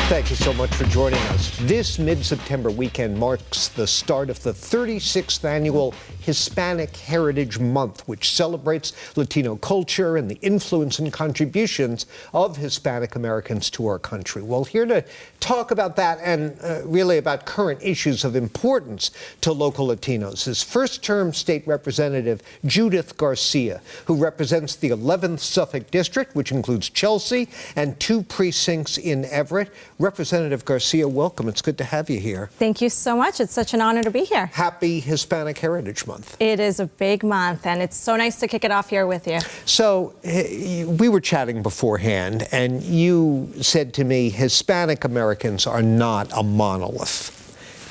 Thank you so much for joining us. This mid-September weekend marks the start of the 36th annual Hispanic Heritage Month, which celebrates Latino culture and the influence and contributions of Hispanic Americans to our country. Well, here to talk about that and really about current issues of importance to local Latinos is first-term state representative Judith Garcia, who represents the 11th Suffolk District, which includes Chelsea and 2 precincts in Everett. Representative Garcia, welcome. It's good to have you here. Thank you so much. It's such an honor to be here. Happy Hispanic Heritage Month. It is a big month, and it's so nice to kick it off here with you. So we were chatting beforehand, and you said to me, Hispanic Americans are not a monolith.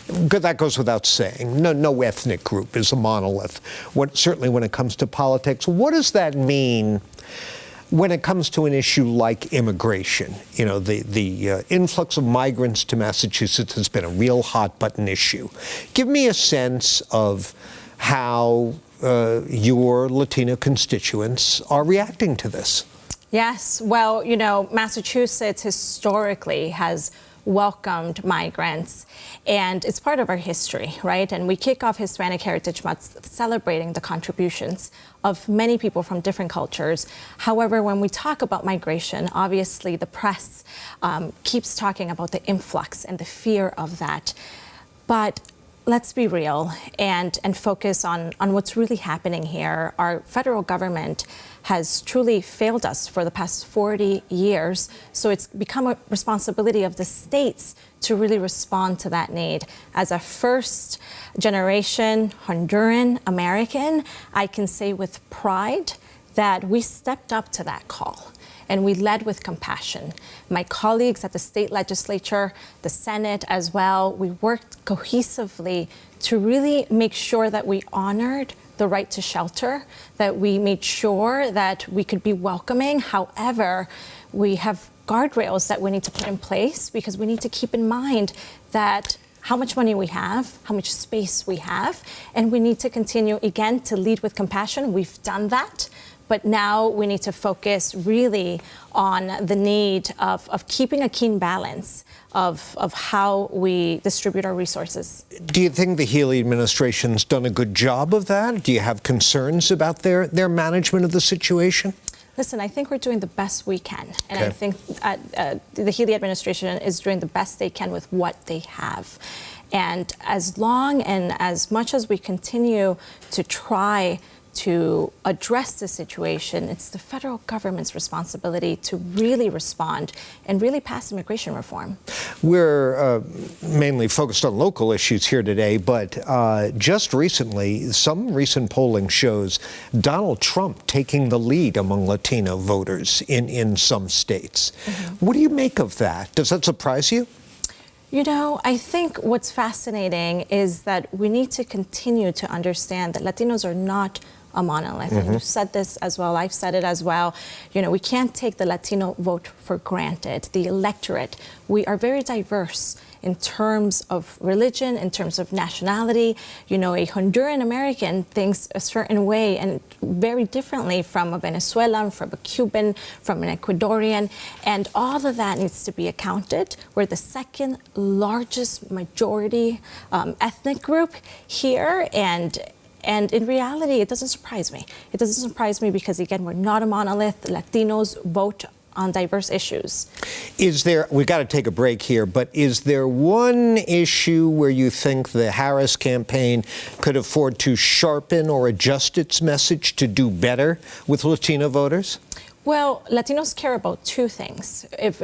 That goes without saying. No ethnic group is a monolith, certainly when it comes to politics. What does that mean when it comes to an issue like immigration? You know, the influx of migrants to Massachusetts has been a real hot-button issue. Give me a sense of how your Latino constituents are reacting to this. Yes, well, you know, Massachusetts historically has welcomed migrants, and it's part of our history, right? And we kick off Hispanic Heritage Month celebrating the contributions of many people from different cultures. However, when we talk about migration, obviously the press keeps talking about the influx and the fear of that. But let's be real and focus on what's really happening here. Our federal government has truly failed us for the past 40 years. So it's become a responsibility of the states to really respond to that need. As a first generation Honduran American, I can say with pride that we stepped up to that call. And we led with compassion. My colleagues at the state legislature, the Senate as well, we worked cohesively to really make sure that we honored the right to shelter, that we made sure that we could be welcoming. However, we have guardrails that we need to put in place because we need to keep in mind that how much money we have, how much space we have, and we need to continue, again, to lead with compassion. We've done that. But now we need to focus really on the need of keeping a keen balance of how we distribute our resources. Do you think the Healy administration's done a good job of that? Do you have concerns about their management of the situation? Listen, I think we're doing the best we can. And Okay. I think the Healy administration is doing the best they can with what they have. And as long and as much as we continue to try to address the situation, it's the federal government's responsibility to really respond and really pass immigration reform. We're mainly focused on local issues here today, but just recently, some recent polling shows Donald Trump taking the lead among Latino voters in some states. Mm-hmm. What do you make of that? Does that surprise you? You know, I think what's fascinating is that we need to continue to understand that Latinos are not a monolith. Mm-hmm. And you've said this as well, I've said it as well. You know, we can't take the Latino vote for granted. The electorate, we are very diverse in terms of religion, in terms of nationality. You know, a Honduran American thinks a certain way and very differently from a Venezuelan, from a Cuban, from an Ecuadorian, and all of that needs to be accounted. We're the second largest majority ethnic group here, and in reality, it doesn't surprise me. It doesn't surprise me because, again, we're not a monolith. Latinos vote on diverse issues. We've got to take a break here, but is there one issue where you think the Harris campaign could afford to sharpen or adjust its message to do better with Latino voters? Well, Latinos care about 2 things. If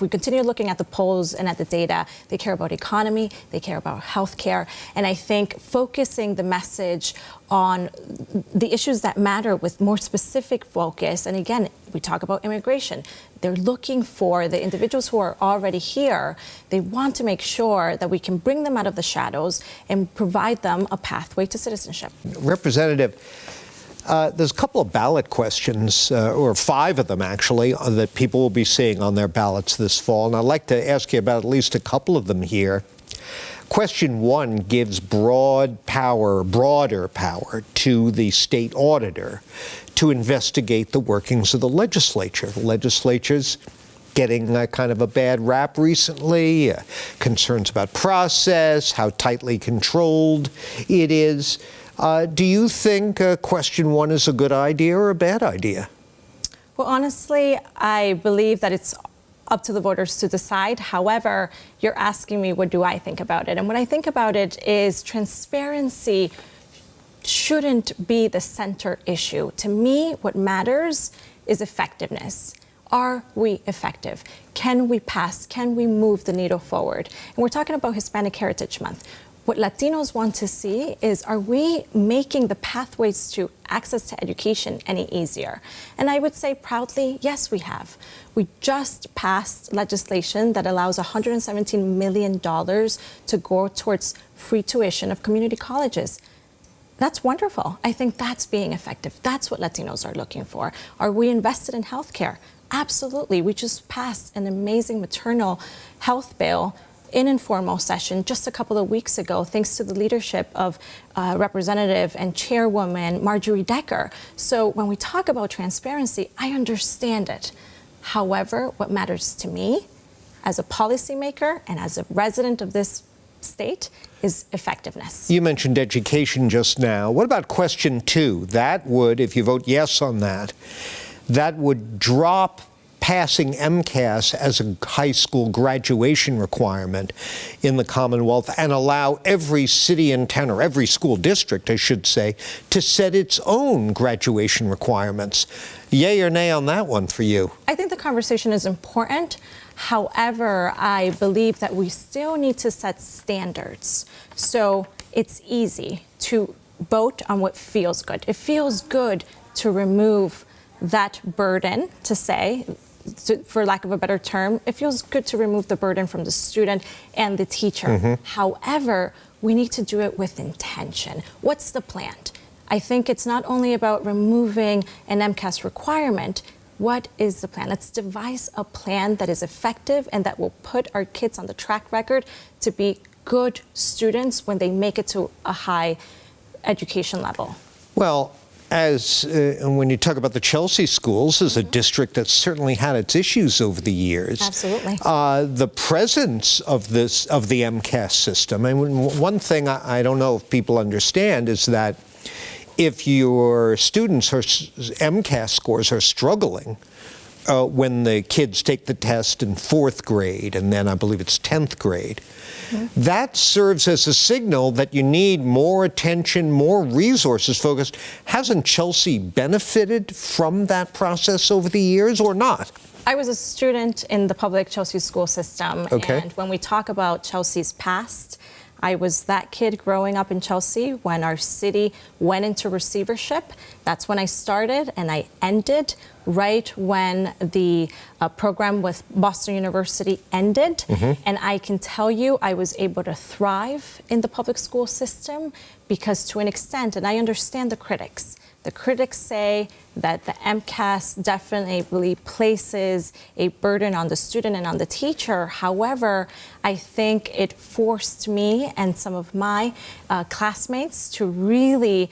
we continue looking at the polls and at the data, they care about economy, they care about healthcare, and I think focusing the message on the issues that matter with more specific focus, and again, we talk about immigration. They're looking for the individuals who are already here. They want to make sure that we can bring them out of the shadows and provide them a pathway to citizenship. Representative, there's a couple of ballot questions, or 5 of them actually, that people will be seeing on their ballots this fall. And I'd like to ask you about at least a couple of them here. Question 1 gives broader power to the state auditor to investigate the workings of the legislature. The legislature's getting kind of a bad rap recently. Concerns about process, how tightly controlled it is. Do you think question 1 is a good idea or a bad idea? Well, honestly, I believe that it's up to the voters to decide. However, you're asking me, what do I think about it? And what I think about it is transparency shouldn't be the center issue. To me, what matters is effectiveness. Are we effective? Can we pass? Can we move the needle forward? And we're talking about Hispanic Heritage Month. What Latinos want to see is, are we making the pathways to access to education any easier? And I would say proudly, yes, we have. We just passed legislation that allows $117 million to go towards free tuition of community colleges. That's wonderful. I think that's being effective. That's what Latinos are looking for. Are we invested in healthcare? Absolutely. We just passed an amazing maternal health bill in informal session just a couple of weeks ago, thanks to the leadership of Representative and Chairwoman Marjorie Decker. So when we talk about transparency, I understand it. However, what matters to me as a policymaker and as a resident of this state is effectiveness. You mentioned education just now. What about question 2? That would, if you vote yes on that, that would drop passing MCAS as a high school graduation requirement in the Commonwealth and allow every city and town, or every school district, I should say, to set its own graduation requirements. Yay or nay on that one for you? I think the conversation is important. However, I believe that we still need to set standards. So it's easy to vote on what feels good. It feels good to remove that burden, to say, for lack of a better term, it feels good to remove the burden from the student and the teacher. However, we need to do it with intention. What's the plan? I think it's not only about removing an MCAS requirement. What is the plan? Let's devise a plan that is effective and that will put our kids on the track record to be good students when they make it to a high education level. Well, when you talk about the Chelsea schools as a district that's certainly had its issues over the years. Absolutely. The presence of the MCAS system, I mean, one thing I don't know if people understand is that if your students' MCAS scores are struggling when the kids take the test in 4th grade, and then I believe it's 10th grade, that serves as a signal that you need more attention, more resources focused. Hasn't Chelsea benefited from that process over the years or not? I was a student in the public Chelsea school system, and when we talk about Chelsea's past, I was that kid growing up in Chelsea when our city went into receivership. That's when I started, and I ended right when the program with Boston University ended. And I can tell you I was able to thrive in the public school system because, to an extent, and I understand the critics say that the MCAS definitely places a burden on the student and on the teacher. However, I think it forced me and some of my classmates to really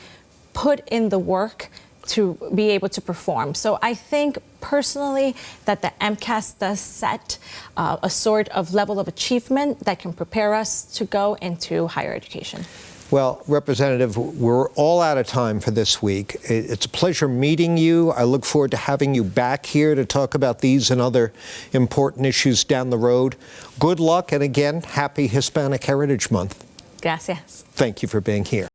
put in the work to be able to perform. So I think personally that the MCAS does set a sort of level of achievement that can prepare us to go into higher education. Well, Representative, we're all out of time for this week. It's a pleasure meeting you. I look forward to having you back here to talk about these and other important issues down the road. Good luck, and again, happy Hispanic Heritage Month. Gracias. Thank you for being here.